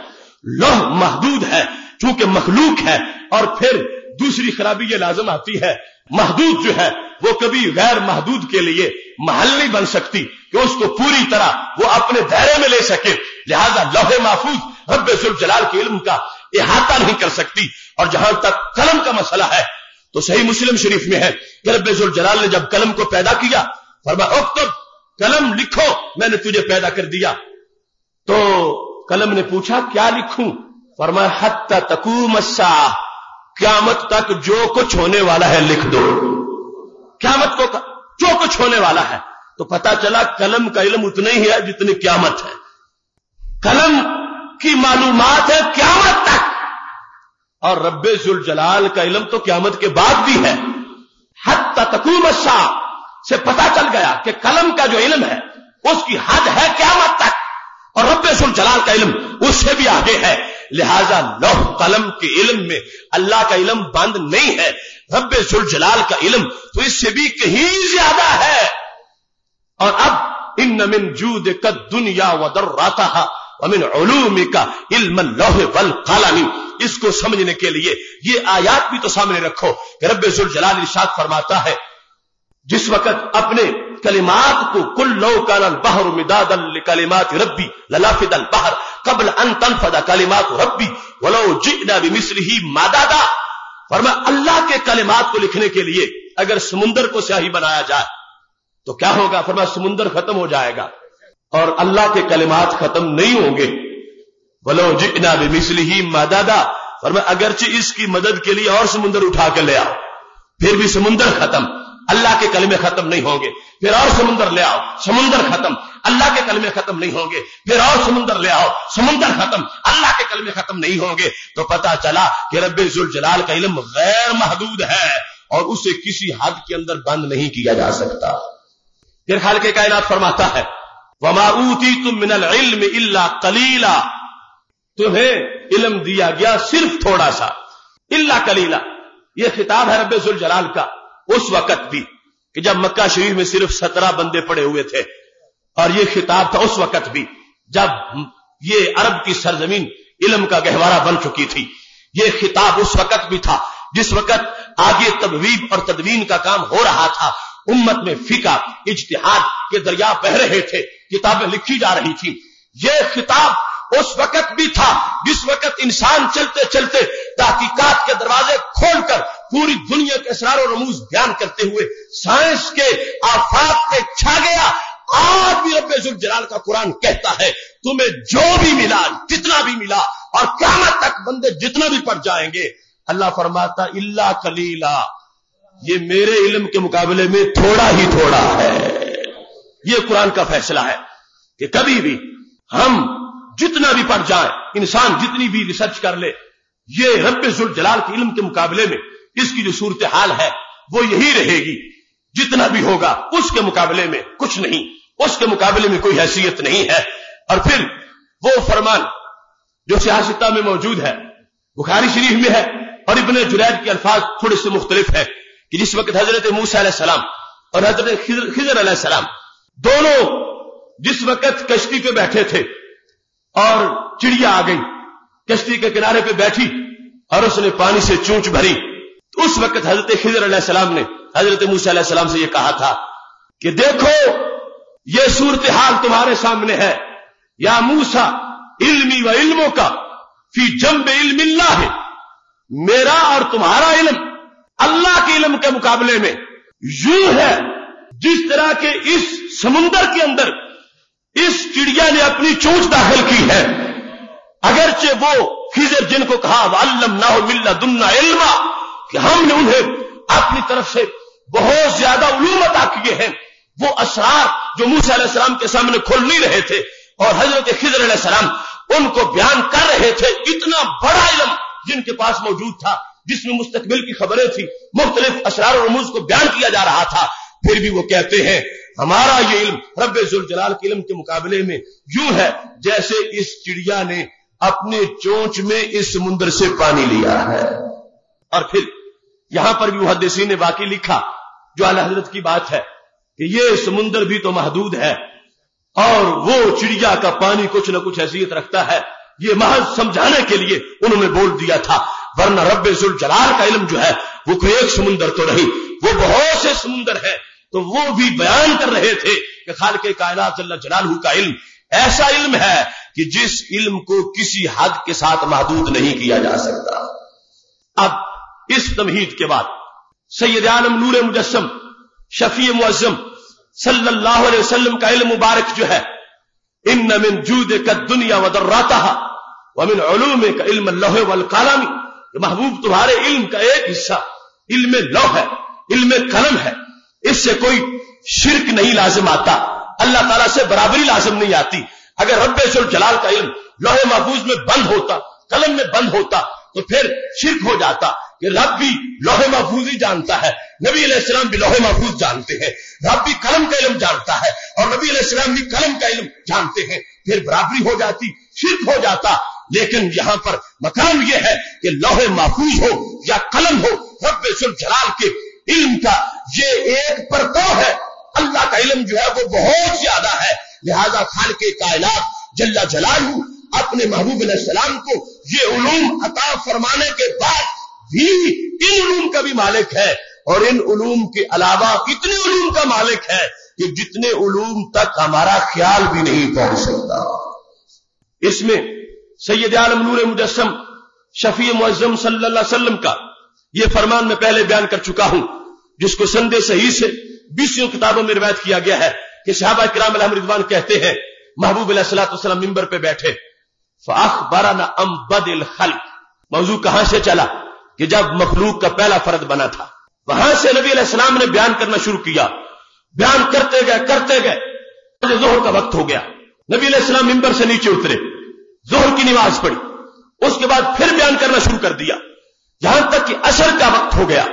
لوح محدود ہے چونکہ مخلوق ہے. اور پھر دوسری خرابی یہ لازم آتی ہے محدود جو ہے وہ کبھی غیر محدود کے لیے محل نہیں بن سکتی کہ اس کو پوری طرح وہ اپنے دائرے میں لے سکے. لہذا لوح محفوظ رب ذوالجلال کے علم کا احاطہ نہیں کر سکتی. اور جہاں تک قلم کا مسئلہ ہے تو صحیح مسلم شریف میں ہے کہ رب ذوالجلال نے جب قلم کو پیدا کیا فرمایا اکتب، قلم لکھو، میں نے تجھے پیدا کر دیا. تو قلم نے پوچھا کیا لکھوں؟ فرمایا حتی تقوم الساعہ، قیامت تک جو کچھ ہونے والا ہے لکھ دو. قیامت کو جو کچھ ہونے والا ہے. تو پتا چلا قلم کا علم اتنا ہی ہے جتنی قیامت ہے. قلم کی معلومات ہے قیامت تک، اور رب ذوالجلال کا علم تو قیامت کے بعد بھی ہے. حتی تقوم الساعہ سے پتا چل گیا کہ قلم کا جو علم ہے اس کی حد ہے قیامت تک، اور رب ذوالجلال کا علم اس سے بھی آگے ہے. لہذا لوح قلم کے علم میں اللہ کا علم بند نہیں ہے. رب ذوالجلال کا علم تو اس سے بھی کہیں زیادہ ہے. اور اب ان من جودک الدنیا وضراتها ومن علومک علم اللوح والقلم، اس کو سمجھنے کے لیے یہ آیات بھی تو سامنے رکھو کہ رب ذوالجلال ارشاد فرماتا ہے جس وقت اپنے کلمات کو کل لو کان البحر مدادا لکلمات ربی لنفد البحر قبل ان تنفد کلمات ربی ولو جئنا بمثله مدادا. فرمایا اللہ کے کلمات کو لکھنے کے لیے اگر سمندر کو سیاہی بنایا جائے تو کیا ہوگا؟ فرمایا سمندر ختم ہو جائے گا اور اللہ کے کلمات ختم نہیں ہوں گے. ولو جئنا بمثله مدادا، فرمایا اگرچہ اس کی مدد کے لیے اور سمندر اٹھا کے لے آؤ پھر بھی سمندر ختم، اللہ کے کلمے ختم نہیں ہوں گے. پھر اور سمندر لے آؤ، سمندر ختم، اللہ کے کلمے ختم نہیں ہوں گے. پھر اور سمندر لے آؤ، سمندر ختم، اللہ کے کلمے ختم نہیں ہوں گے. تو پتا چلا کہ رب ذوالجلال کا علم غیر محدود ہے اور اسے کسی حد کے اندر بند نہیں کیا جا سکتا. پھر خالق کائنات فرماتا ہے وما اوتیتم من العلم الا قلیلا، تمہیں علم دیا گیا صرف تھوڑا سا. الا قلیلا، یہ خطاب ہے رب ذوالجلال کا اس وقت بھی کہ جب مکہ شریف میں صرف 17 بندے پڑے ہوئے تھے، اور یہ خطاب تھا اس وقت بھی جب یہ عرب کی سرزمین علم کا گہوارہ بن چکی تھی. یہ خطاب اس وقت بھی تھا جس وقت آگے تبویب اور تدوین کا کام ہو رہا تھا. امت میں فقہ اجتہاد کے دریا بہ رہے تھے، کتابیں لکھی جا رہی تھی. یہ خطاب اس وقت بھی تھا جس وقت انسان چلتے چلتے تحقیقات کے دروازے کھول کر پوری دنیا کے اسرار و رموز بیان کرتے ہوئے سائنس کے آفاق پہ چھا گیا. آج بھی رب ذوالجلال کا قرآن کہتا ہے تمہیں جو بھی ملا، جتنا بھی ملا، اور قیامت تک بندے جتنا بھی پڑ جائیں گے، اللہ فرماتا الا قلیلا، یہ میرے علم کے مقابلے میں تھوڑا ہی تھوڑا ہے. یہ قرآن کا فیصلہ ہے کہ کبھی بھی ہم جتنا بھی پڑھ جائیں، انسان جتنی بھی ریسرچ کر لے، یہ رب ذوالجلال کے علم کے مقابلے میں اس کی جو صورتحال ہے وہ یہی رہے گی. جتنا بھی ہوگا اس کے مقابلے میں کچھ نہیں، اس کے مقابلے میں کوئی حیثیت نہیں ہے. اور پھر وہ فرمان جو صحیح ستہ میں موجود ہے، بخاری شریف میں ہے، اور ابن جرید کے الفاظ تھوڑے سے مختلف ہے کہ جس وقت حضرت موسیٰ علیہ السلام اور حضرت خضر علیہ السلام دونوں جس وقت کشتی پہ بیٹھے تھے اور چڑیا آ گئی، کشتی کے کنارے پہ بیٹھی اور اس نے پانی سے چونچ بھری، تو اس وقت حضرت خضر علیہ السلام نے حضرت موسیٰ علیہ السلام سے یہ کہا تھا کہ دیکھو یہ صورتحال تمہارے سامنے ہے، یا موسیٰ علمی و علموں کا فی جنب علم اللہ ہے، میرا اور تمہارا علم اللہ کے علم کے مقابلے میں یوں ہے جس طرح کے اس سمندر کے اندر اس چڑیا نے اپنی چونچ داخل کی ہے. اگرچہ وہ خضر جن کو کہا وَعَلَّمْنَاهُ مِن لَّدُنَّا عِلْمًا کہ ہم نے انہیں اپنی طرف سے بہت زیادہ علوم عطا کیے ہیں، وہ اسرار جو موسیٰ علیہ السلام کے سامنے کھول نہیں رہے تھے اور حضرت خضر علیہ السلام ان کو بیان کر رہے تھے، اتنا بڑا علم جن کے پاس موجود تھا جس میں مستقبل کی خبریں تھی، مختلف اسرار اور رموز کو بیان کیا جا رہا تھا، پھر بھی وہ کہتے ہیں ہمارا یہ علم رب ذوالجلال کے علم کے مقابلے میں یوں ہے جیسے اس چڑیا نے اپنے چونچ میں اس سمندر سے پانی لیا ہے. اور پھر یہاں پر بھی محدثین نے واقعی لکھا جو اعلی حضرت کی بات ہے کہ یہ سمندر بھی تو محدود ہے اور وہ چڑیا کا پانی کچھ نہ کچھ حیثیت رکھتا ہے، یہ محض سمجھانے کے لیے انہوں نے بول دیا تھا، ورنہ رب ذوالجلال کا علم جو ہے وہ کوئی ایک سمندر تو نہیں، وہ بہت سے سمندر ہیں. تو وہ بھی بیان کر رہے تھے کہ خالق کائنات جل جلالہ کا علم ایسا علم ہے کہ جس علم کو کسی حد کے ساتھ محدود نہیں کیا جا سکتا. اب اس تمہید کے بعد سید عالم نور مجسم شفیع معظم صلی اللہ علیہ وسلم کا علم مبارک جو ہے، ان من جودک الدنیا وضراتها ومن علومک علم اللوح والقلم، محبوب تمہارے علم کا ایک حصہ علم لوح ہے، علم قلم ہے، اس سے کوئی شرک نہیں لازم آتا، اللہ تعالیٰ سے برابری لازم نہیں آتی. اگر رب ذوالجلال کا علم لوح محفوظ میں بند ہوتا، قلم میں بند ہوتا تو پھر شرک ہو جاتا کہ رب بھی لوح محفوظ ہی جانتا ہے، نبی علیہ السلام بھی لوح محفوظ جانتے ہیں، رب بھی قلم کا علم جانتا ہے اور نبی علیہ السلام بھی قلم کا علم جانتے ہیں، پھر برابری ہو جاتی، شرک ہو جاتا. لیکن یہاں پر مقام یہ ہے کہ لوح محفوظ ہو یا قلم ہو، رب ذوالجلال کے علم کا یہ ایک پرتو ہے، اللہ کا علم جو ہے وہ بہت زیادہ ہے. لہذا خالق کائنات جل جلالہ اپنے محبوب علیہ السلام کو یہ علوم عطا فرمانے کے بعد بھی ان علوم کا بھی مالک ہے، اور ان علوم کے علاوہ اتنے علوم کا مالک ہے کہ جتنے علوم تک ہمارا خیال بھی نہیں پہنچ سکتا. اس میں سید عالم نور مجسم شفیع معظم صلی اللہ علیہ وسلم کا یہ فرمان میں پہلے بیان کر چکا ہوں، جس کو سند صحیح سے 20 کتابوں میں روایت کیا گیا ہے کہ صحابہ کرام علیہم رضوان کہتے ہیں محبوب علیہ الصلوۃ والسلام منبر پہ بیٹھے، فاخبرنا ام بدء الخلق، موضوع کہاں سے چلا کہ جب مخلوق کا پہلا فرد بنا تھا، وہاں سے نبی علیہ السلام نے بیان کرنا شروع کیا، بیان کرتے گئے ظہر کا وقت ہو گیا، نبی علیہ السلام منبر سے نیچے اترے، ظہر کی نماز پڑھی، اس کے بعد پھر بیان کرنا شروع کر دیا یہاں تک کہ عصر کا وقت ہو گیا،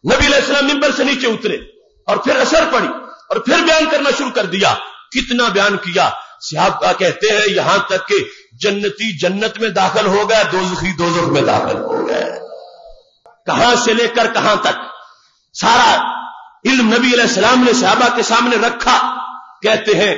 نبی علیہ السلام منبر سے نیچے اترے اور پھر عصر پڑھی اور پھر بیان کرنا شروع کر دیا. کتنا بیان کیا؟ صحابہ کہتے ہیں یہاں تک کہ جنتی جنت میں داخل ہو گئے، دوزخی دوزخ میں داخل ہو گئے. کہاں سے لے کر کہاں تک سارا علم نبی علیہ السلام نے صحابہ کے سامنے رکھا. کہتے ہیں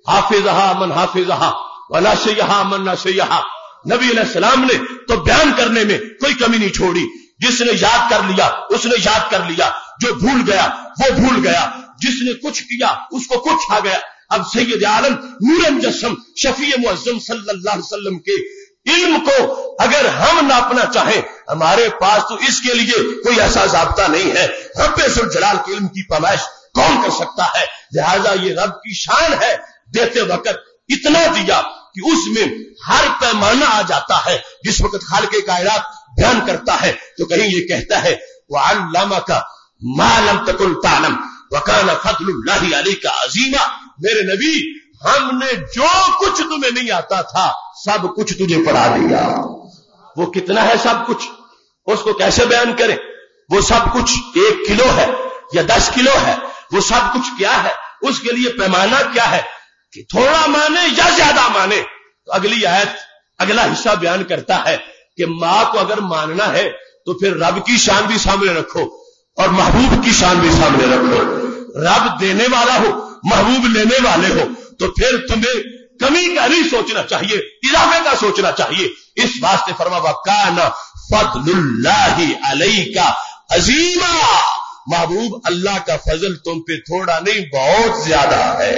حافظہا من حافظہا وناسیہا من ناسیہا، نبی علیہ السلام نے تو بیان کرنے میں کوئی کمی نہیں چھوڑی، جس نے یاد کر لیا اس نے یاد کر لیا، جو بھول گیا وہ بھول گیا، جس نے کچھ کیا اس کو کچھ آ گیا. اب سید عالم نور مجسم شفیع معظم صلی اللہ علیہ وسلم کے علم کو اگر ہم ناپنا چاہیں، ہمارے پاس تو اس کے لیے کوئی ایسا ضابطہ نہیں ہے. رب ذوالجلال کے علم کی پیمائش کون کر سکتا ہے؟ لہذا یہ رب کی شان ہے، دیتے وقت اتنا دیا کہ اس میں ہر پیمانہ آ جاتا ہے. جس وقت خالق کائنات بیان کرتا ہے تو کہیں یہ کہتا ہے وَعَلَّمَكَ مَا لَمْ تَكُنْ تَعْلَمْ وَكَانَ فَضْلُ اللَّهِ عَلَيْكَ عَظِيمًا. میرے نبی، ہم نے جو کچھ تمہیں نہیں آتا تھا سب کچھ تجھے پڑھا دیا. وہ کتنا ہے سب کچھ، اس کو کیسے بیان کریں؟ وہ سب کچھ 1 کلو ہے یا 10 کلو ہے؟ وہ سب کچھ کیا ہے؟ اس کے لیے پیمانہ کیا ہے کہ تھوڑا مانے یا زیادہ مانے؟ تو اگلی آیت اگلا حصہ بیان کرتا ہے کہ ماں کو اگر ماننا ہے تو پھر رب کی شان بھی سامنے رکھو اور محبوب کی شان بھی سامنے رکھو۔ رب دینے والا ہو، محبوب لینے والے ہو، تو پھر تمہیں کمی کا نہیں سوچنا چاہیے، اضافے کا سوچنا چاہیے۔ اس واسطے فرما وَكَانَ فَضْلُ اللَّهِ عَلَيْكَ عَظِيمًا، محبوب اللہ کا فضل تم پہ تھوڑا نہیں بہت زیادہ ہے۔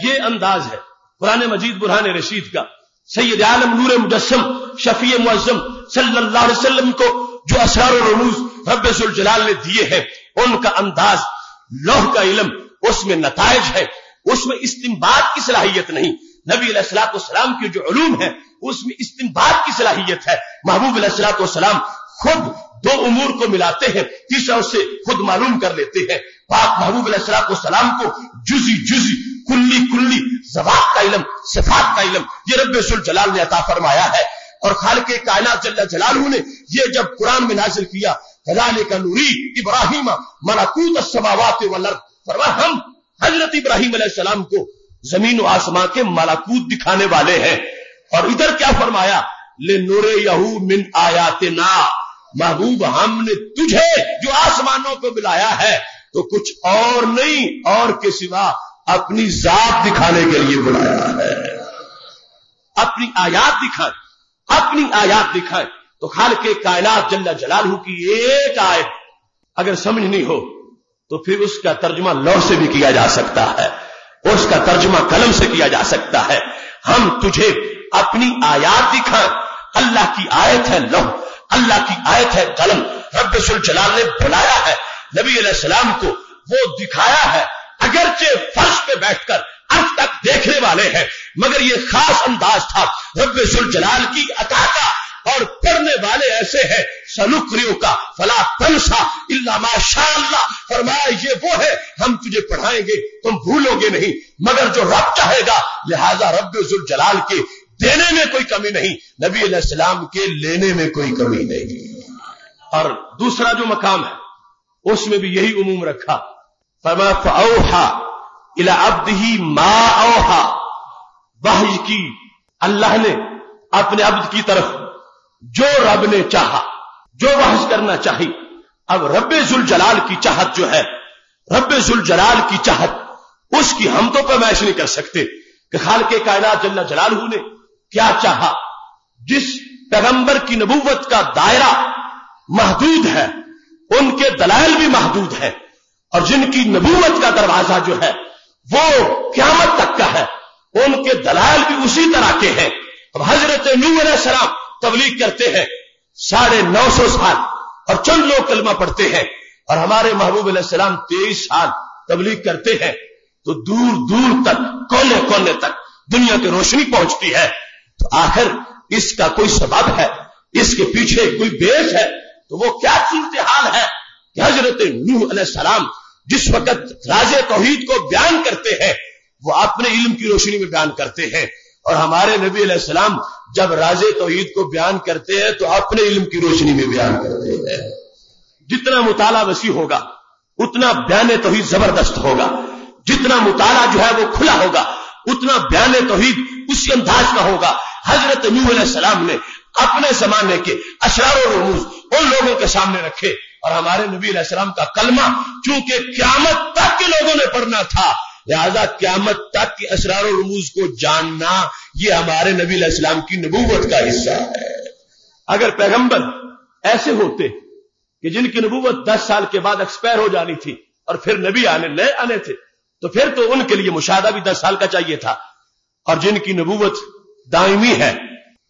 یہ انداز ہے قرآن مجید برہان رشید کا۔ سید عالم نور مجسم شفیع معظم صلی اللہ علیہ وسلم کو جو اسرار و رموز رب ذوالجلال نے دیے ہیں، ان کا انداز، لوح کا علم، اس میں نتائج ہے، اس میں استنباط کی صلاحیت نہیں۔ نبی علیہ الصلوۃ والسلام کے جو علوم ہیں اس میں استنباط کی صلاحیت ہے۔ محبوب علیہ الصلوۃ والسلام خود 2 امور کو ملاتے ہیں، تیسرا اس سے خود معلوم کر لیتے ہیں۔ پاک محبوب علیہ الصلوۃ والسلام کو جزئی جزئی، کلی کلی، ذوات کا علم، صفات کا علم یہ رب ذوالجلال نے عطا فرمایا ہے۔ اور خالق کائنات جل جلالہ نے یہ جب قرآن میں نازل کیا، کذالک نوری ابراہیم ملکوت السماوات والارض، فرمایا ہم حضرت ابراہیم علیہ السلام کو زمین و آسمان کے ملکوت دکھانے والے ہیں۔ اور ادھر کیا فرمایا؟ لنریہ من آیاتنا، محبوب ہم نے تجھے جو آسمانوں کو بلایا ہے تو کچھ اور نہیں، اور کے سوا اپنی ذات دکھانے کے لیے بلایا ہے۔ اپنی آیات دکھائیں، اپنی آیات دکھائیں۔ تو خالق کائنات جل جلالہ کی ایک آیت اگر سمجھنی ہو تو پھر اس کا ترجمہ لوح سے بھی کیا جا سکتا ہے، اس کا ترجمہ قلم سے کیا جا سکتا ہے۔ ہم تجھے اپنی آیات دکھائیں۔ اللہ کی آیت ہے لوح، اللہ کی آیت ہے قلم۔ رب ذوالجلال نے بلایا ہے نبی علیہ السلام کو، وہ دکھایا ہے، اگرچہ فرش پہ بیٹھ کر اب تک دیکھنے والے ہیں، مگر یہ خاص انداز تھا رب ذوالجلال کی عطا کا۔ اور پڑھنے والے ایسے ہیں، سنقرئک کا فلا تنسى الا ما شاء اللہ، فرمایا یہ وہ ہے ہم تجھے پڑھائیں گے تم بھولو گے نہیں مگر جو رب چاہے گا۔ لہذا رب ذوالجلال کے دینے میں کوئی کمی نہیں، نبی علیہ السلام کے لینے میں کوئی کمی نہیں۔ اور دوسرا جو مقام ہے اس میں بھی یہی عموم رکھا، فرمایا فاوحى الى عبده ما اوحى، وحی کی اللہ نے اپنے عبد کی طرف جو رب نے چاہا، جو وحی کرنا چاہی۔ اب رب ذوالجلال کی چاہت جو ہے، رب ذوالجلال کی چاہت، اس کی ہم تو پیمائش نہیں کر سکتے کہ خالق کائنات جل جلالہ نے کیا چاہا۔ جس پیغمبر کی نبوت کا دائرہ محدود ہے، ان کے دلائل بھی محدود ہیں، اور جن کی نبوت کا دروازہ جو ہے وہ قیامت تک کا ہے، ان کے دلائل بھی اسی طرح کے ہیں۔ اب حضرت نوح علیہ السلام تبلیغ کرتے ہیں 950 سال، اور چند لوگ کلمہ پڑھتے ہیں، اور ہمارے محبوب علیہ السلام 23 سال تبلیغ کرتے ہیں، تو دور دور تک، کونے کونے تک دنیا کی روشنی پہنچتی ہے۔ تو آخر اس کا کوئی سبب ہے، اس کے پیچھے کوئی بیس ہے، تو وہ کیا صورتحال ہے کہ حضرت نوح علیہ السلام جس وقت راز توحید کو بیان کرتے ہیں وہ اپنے علم کی روشنی میں بیان کرتے ہیں، اور ہمارے نبی علیہ السلام جب راز توحید کو بیان کرتے ہیں تو اپنے علم کی روشنی میں بیان کرتے ہیں۔ جتنا مطالعہ وسیع ہوگا اتنا بیان توحید زبردست ہوگا، جتنا مطالعہ جو ہے وہ کھلا ہوگا اتنا بیان توحید اسی انداز کا ہوگا۔ حضرت نوح علیہ السلام نے اپنے زمانے کے اسرار و رموز ان لوگوں کے سامنے رکھے، اور ہمارے نبی علیہ السلام کا کلمہ چونکہ قیامت تک کے لوگوں نے پڑھنا تھا، لہذا قیامت تک کے اسرار و رموز کو جاننا یہ ہمارے نبی علیہ السلام کی نبوت کا حصہ ہے۔ اگر پیغمبر ایسے ہوتے کہ جن کی نبوت 10 سال کے بعد ایکسپائر ہو جانی تھی اور پھر نبی نئے آنے تھے، تو پھر تو ان کے لیے مشاہدہ بھی 10 سال کا چاہیے تھا، اور جن کی نبوت دائمی ہے،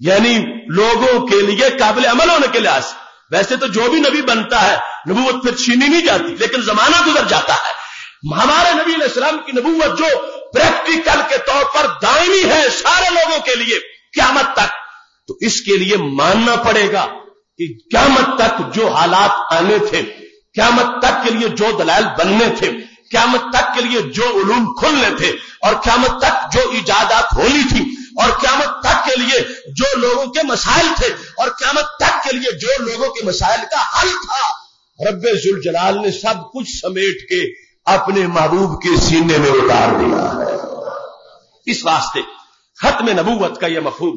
یعنی لوگوں کے لیے قابل عمل ہونے کے لحاظ، ویسے تو جو بھی نبی بنتا ہے نبوت پھر چھینی نہیں جاتی، لیکن زمانہ گزر جاتا ہے۔ ہمارے نبی علیہ السلام کی نبوت جو پریکٹیکل کے طور پر دائمی ہے سارے لوگوں کے لیے قیامت تک، تو اس کے لیے ماننا پڑے گا کہ قیامت تک جو حالات آنے تھے، قیامت تک کے لیے جو دلائل بننے تھے، قیامت تک کے لیے جو علوم کھلنے تھے، اور قیامت تک جو ایجادات ہونی تھی، اور قیامت تک کے لیے جو لوگوں کے مسائل تھے اور قیامت تک کے لیے جو لوگوں کے مسائل کا حل تھا، رب ذوالجلال نے سب کچھ سمیٹ کے اپنے محبوب کے سینے میں اتار دیا ہے۔ اس واسطے ختم نبوت کا یہ مفہوم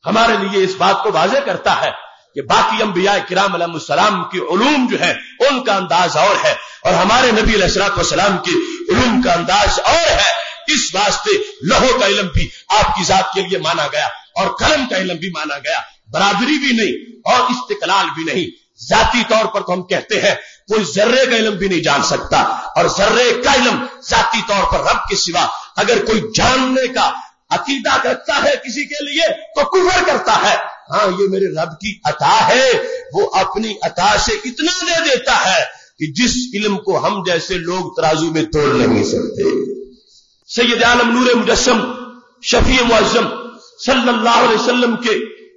ہمارے لیے اس بات کو واضح کرتا ہے کہ باقی انبیاء کرام علیہ السلام کی علوم جو ہے ان کا انداز اور ہے، اور ہمارے نبی علیہ الصلوۃ والسلام کی علوم کا انداز اور ہے۔ اس واسطے لوح کا علم بھی آپ کی ذات کے لیے مانا گیا اور قلم کا علم بھی مانا گیا، برابری بھی نہیں اور استقلال بھی نہیں۔ ذاتی طور پر تو ہم کہتے ہیں کوئی ذرے کا علم بھی نہیں جان سکتا، اور ذرے کا علم ذاتی طور پر رب کے سوا اگر کوئی جاننے کا عقیدہ رکھتا ہے کسی کے لیے تو کفر کرتا ہے۔ ہاں یہ میرے رب کی عطا ہے، وہ اپنی عطا سے اتنا دے دیتا ہے کہ جس علم کو ہم جیسے لوگ ترازو میں تول نہیں سکتے۔ سید عالم نور مجسم شفیع معظم صلی اللہ علیہ وسلم کے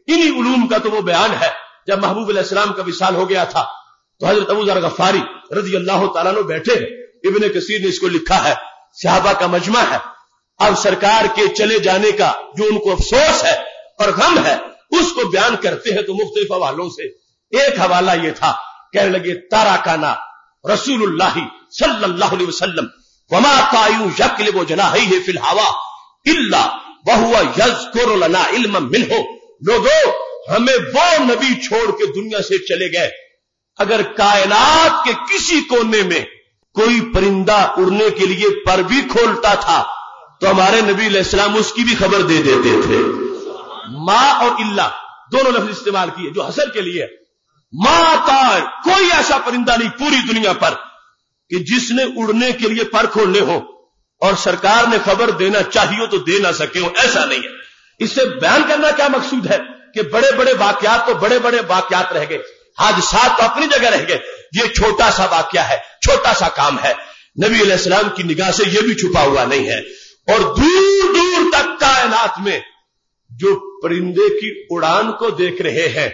انہی علوم کا تو وہ بیان ہے۔ جب محبوب علیہ السلام کا وصال ہو گیا تھا تو حضرت ابو ذر غفاری رضی اللہ تعالیٰ عنہ بیٹھے ہیں، ابن کثیر نے اس کو لکھا ہے، صحابہ کا مجمع ہے۔ اب سرکار کے چلے جانے کا جو ان کو افسوس ہے اور غم ہے اس کو بیان کرتے ہیں تو مختلف حوالوں سے ایک حوالہ یہ تھا، کہنے لگے تارکنا رسول اللہ صلی اللہ علیہ وسلم وما طائر یقلب جناحیہ فی الهوى الا وهو یذکر لنا علما منہ۔ لوگوں ہمیں وہ نبی چھوڑ کے دنیا سے چلے گئے، اگر کائنات کے کسی کونے میں کوئی پرندہ اڑنے کے لیے پر بھی کھولتا تھا تو ہمارے نبی علیہ السلام اس کی بھی خبر دے دیتے تھے۔ ما اور اللہ دونوں لفظ استعمال کیے جو حسر کے لیے۔ ما طائر، کوئی ایسا پرندہ نہیں پوری دنیا پر کہ جس نے اڑنے کے لیے پر کھولنے ہو اور سرکار نے خبر دینا چاہیے تو دے نہ سکے ہو، ایسا نہیں ہے۔ اس سے بیان کرنا کیا مقصود ہے کہ بڑے بڑے واقعات تو بڑے بڑے واقعات رہ گئے، حادثات تو اپنی جگہ رہ گئے، یہ چھوٹا سا واقعہ ہے، چھوٹا سا کام ہے، نبی علیہ السلام کی نگاہ سے یہ بھی چھپا ہوا نہیں ہے۔ اور دور دور تک کائنات میں جو پرندے کی اڑان کو دیکھ رہے ہیں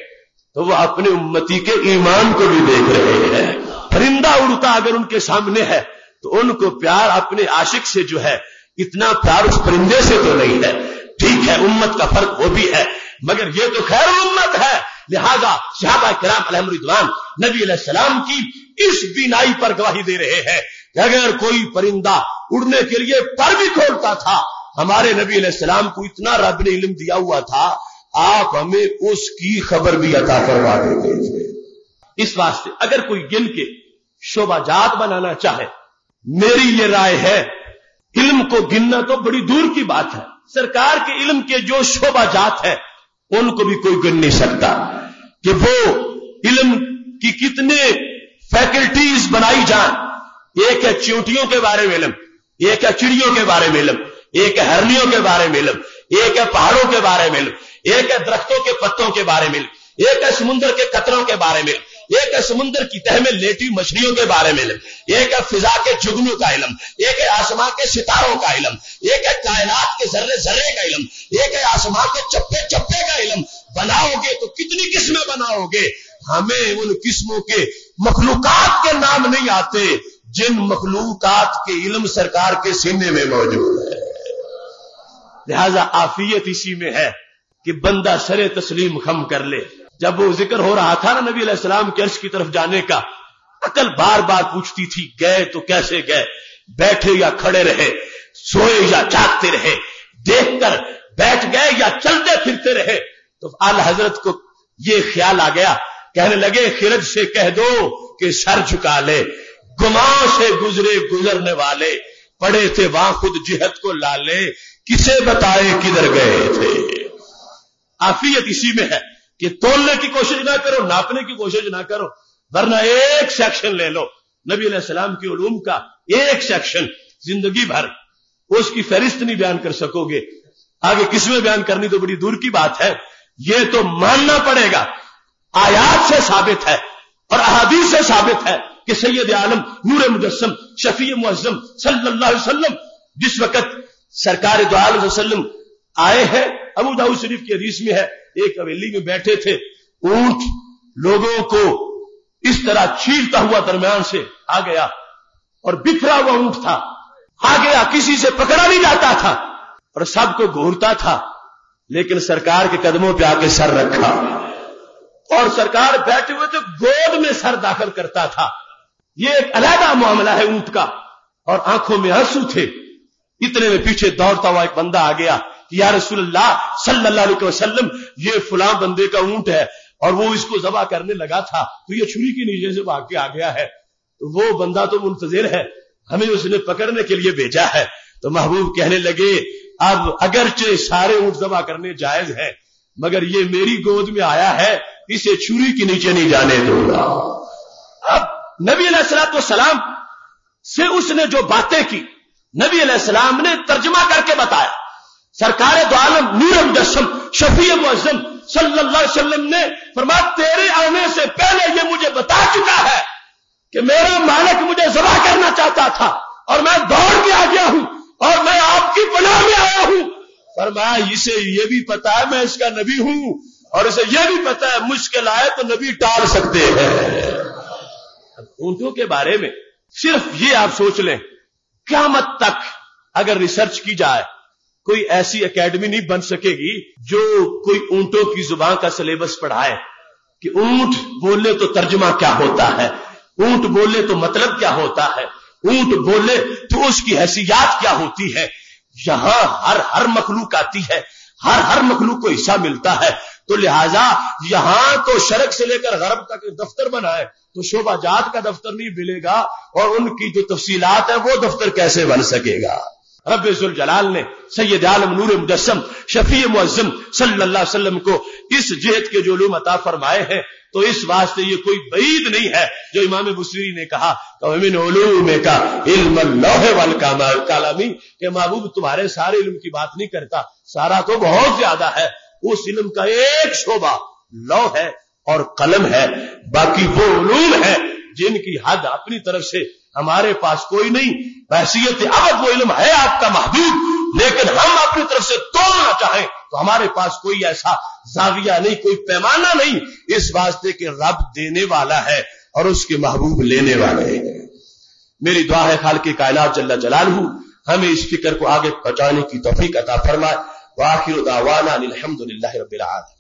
تو وہ اپنے امتی کے ایمان کو بھی دیکھ رہے ہیں۔ پرندہ اڑتا اگر ان کے سامنے ہے تو ان کو پیار اپنے عاشق سے جو ہے اتنا پیار اس پرندے سے تو نہیں ہے۔ ٹھیک ہے امت کا فرق وہ بھی ہے، مگر یہ تو خیر امت ہے، لہذا صحابہ کرام علیہم رضوان نبی علیہ السلام کی اس بینائی پر گواہی دے رہے ہیں کہ اگر کوئی پرندہ اڑنے کے لیے پر بھی کھولتا تھا، ہمارے نبی علیہ السلام کو اتنا رب نے علم دیا ہوا تھا، آپ ہمیں اس کی خبر بھی عطا فرما دیتے تھے۔ اس واسطے اگر کوئی گن کے شعبہ جات بنانا چاہے، میری یہ رائے ہے علم کو گننا تو بڑی دور کی بات ہے، سرکار کے علم کے جو شعبہ جات ہیں ان کو بھی کوئی گن نہیں سکتا کہ وہ علم کی کتنے فیکلٹیز بنائی جائیں۔ ایک ہے چیونٹیوں کے بارے میں علم، ایک ہے چڑیوں کے بارے میں علم، ایک ہے ہرنیوں کے بارے میں علم، ایک ہے پہاڑوں کے بارے میں علم، ایک ہے درختوں کے پتوں کے بارے میں علم، ایک ہے سمندر کے قطروں کے بارے میں علم، ایک ہے سمندر کی تہ میں لیٹی مچھلیوں کے بارے میں علم، ایک ہے فضا کے جگنوں کا علم، ایک ہے آسمان کے ستاروں کا علم، ایک ہے کائنات کے ذرے ذرے کا علم، ایک ہے آسمان کے چپے چپے کا علم۔ بناؤ گے تو کتنی قسمیں بناؤ گے، ہمیں ان قسموں کے مخلوقات کے نام نہیں آتے جن مخلوقات کے علم سرکار کے سینے میں موجود ہے۔ لہذا عافیت اسی میں ہے کہ بندہ سر تسلیم خم کر لے۔ جب وہ ذکر ہو رہا تھا نا نبی علیہ السلام کے عرش کی طرف جانے کا، عقل بار بار پوچھتی تھی گئے تو کیسے گئے، بیٹھے یا کھڑے رہے، سوئے یا جاگتے رہے، دیکھ کر بیٹھ گئے یا چلتے پھرتے رہے۔ تو اعلی حضرت کو یہ خیال آ گیا، کہنے لگے خرج سے کہہ دو کہ سر جھکا لے، گمان سے گزرے گزرنے والے، پڑے تھے وہاں خود جہت کو لالے، کسے بتائے کدھر گئے تھے۔ عافیت اسی میں ہے کہ تولنے کی کوشش نہ کرو، ناپنے کی کوشش نہ کرو، ورنہ ایک سیکشن لے لو نبی علیہ السلام کی علوم کا، ایک سیکشن زندگی بھر اس کی فہرست نہیں بیان کر سکو گے، آگے کس میں بیان کرنی تو بڑی دور کی بات ہے۔ یہ تو ماننا پڑے گا، آیات سے ثابت ہے اور احادیث سے ثابت ہے کہ سید عالم نور مجسم شفیع معظم صلی اللہ علیہ وسلم جس وقت سرکار دو عالم صلی اللہ علیہ وسلم آئے ہیں، ابو داؤد شریف کی حدیث میں ہے، ایک حویلی میں بیٹھے تھے، اونٹ لوگوں کو اس طرح چھیلتا ہوا درمیان سے آ گیا اور بکھرا ہوا اونٹ تھا، آ گیا، کسی سے پکڑا نہیں جاتا تھا اور سب کو گھورتا تھا۔ لیکن سرکار کے قدموں پہ آ کے سر رکھا اور سرکار بیٹھے ہوئے تو گود میں سر داخل کرتا تھا. یہ ایک علیحدہ معاملہ ہے اونٹ کا. اور آنکھوں میں آنسو تھے. اتنے میں پیچھے دوڑتا ہوا ایک بندہ آ گیا کہ یا رسول اللہ صلی اللہ علیہ وسلم یہ فلاں بندے کا اونٹ ہے اور وہ اس کو ذبح کرنے لگا تھا تو یہ چھری کے نیچے سے بھاگ کے آ گیا ہے. تو وہ بندہ تو منتظر ہے, ہمیں اس نے پکڑنے کے لیے بھیجا ہے. تو محبوب کہنے لگے اب اگرچہ سارے اونٹ ذبح کرنے جائز ہیں مگر یہ میری گود میں آیا ہے, اسے چھری کے نیچے نہیں جانے دوں گا. اب نبی علیہ الصلوۃ والسلام سے اس نے جو باتیں کی نبی علیہ السلام نے ترجمہ کر کے بتایا. سرکار دو عالم نور مجسم شفیع معظم صلی اللہ علیہ وسلم نے فرمایا تیرے آنے سے پہلے یہ مجھے بتا چکا ہے کہ میرا مالک مجھے ذبح کرنا چاہتا تھا اور میں دوڑ کے آ گیا ہوں اور میں آپ کی پناہ میں آیا ہوں. فرمایا اسے یہ بھی پتا ہے میں اس کا نبی ہوں اور اسے یہ بھی پتا ہے مشکل آئے تو نبی ٹال سکتے ہیں. اونٹوں کے بارے میں صرف یہ آپ سوچ لیں قیامت تک اگر ریسرچ کی جائے کوئی ایسی اکیڈمی نہیں بن سکے گی جو کوئی اونٹوں کی زبان کا سلیبس پڑھائے کہ اونٹ بولے تو ترجمہ کیا ہوتا ہے, اونٹ بولے تو مطلب کیا ہوتا ہے, اونٹ بولے تو اس کی حیثیت کیا ہوتی ہے. یہاں ہر مخلوق آتی ہے, ہر مخلوق کو حصہ ملتا ہے. تو لہذا یہاں تو شرق سے لے کر غرب تک دفتر بنائے تو شعبہ جات کا دفتر نہیں ملے گا اور ان کی جو تفصیلات ہیں وہ دفتر کیسے بن سکے گا. رب ذوالجلال نے سید عالم نور مجسم شفیع معظم صلی اللہ علیہ وسلم کو اس جہت کے جو علوم عطا فرمائے ہیں تو اس واسطے یہ کوئی بعید نہیں ہے جو امام بصری نے کہا کہ من علوم کا علم اللوح والقلم کہ محبوب تمہارے سارے علم کی بات نہیں کرتا, سارا تو بہت زیادہ ہے. اس علم کا ایک شعبہ لوح ہے اور قلم ہے, باقی وہ علوم ہے جن کی حد اپنی طرف سے ہمارے پاس کوئی نہیں. بحیثیت ابد وہ علم ہے آپ کا محبوب, لیکن ہم اپنی طرف سے توڑنا چاہیں تو ہمارے پاس کوئی ایسا زاویہ نہیں, کوئی پیمانہ نہیں, اس واسطے کہ رب دینے والا ہے اور اس کے محبوب لینے والے ہیں. میری دعا ہے خالق کائنات جل جلالہ ہمیں اس فکر کو آگے پہنچانے کی توفیق عطا فرمائے. وآخر دعوانا الحمد للہ رب العالمین.